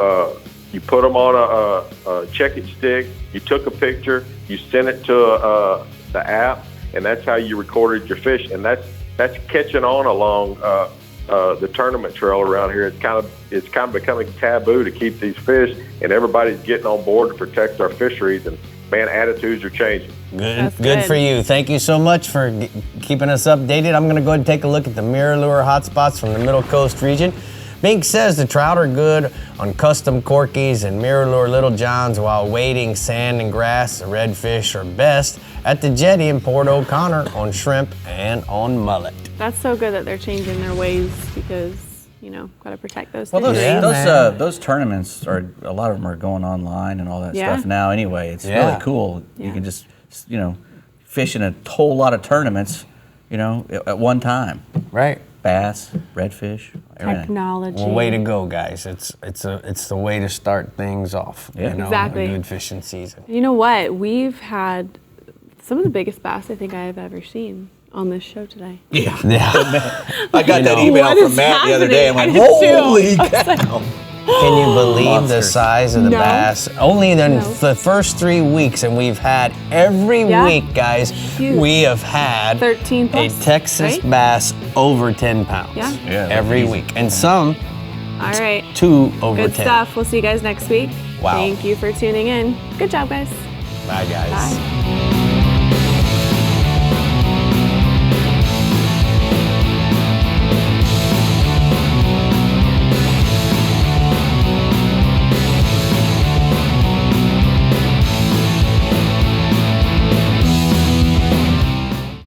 put them on a check-it stick. You took a picture. You sent it to the app, and that's how you recorded your fish. And that's catching on along the tournament trail around here. It's kind of becoming taboo to keep these fish, and everybody's getting on board to protect our fisheries. And man, attitudes are changing. Good for you. Thank you so much for keeping us updated. I'm going to go ahead and take a look at the Mirror Lure hotspots from the Middle Coast region. Bink says the trout are good on custom corkies and mirror little johns, while wading sand and grass, the redfish are best at the jetty in Port O'Connor on shrimp and on mullet. That's so good that they're changing their ways because, gotta protect those Well, things. those tournaments a lot of them are going online and all that Yeah. stuff now. Anyway, it's really cool. You can just fish in a whole lot of tournaments, at one time. Right. Bass, redfish, everything. Technology. Well, way to go, guys! It's the way to start things off. Yeah. Exactly. A good fishing season. You know what? We've had some of the biggest bass I think I have ever seen on this show today. Yeah. I got that email What from is Matt the other day. I'm like, happening? I did too. holy I was like, cow. Can you believe the size of the No. bass? Only in the first 3 weeks, and we've had every week, guys. Huge. We have had 13 a plus, Texas right? bass over 10 pounds. Yeah. Every week, and some All right. 2 over Good 10. stuff. We'll see you guys next week. Wow. Thank you for tuning in. Good job, guys. Bye, guys. Bye.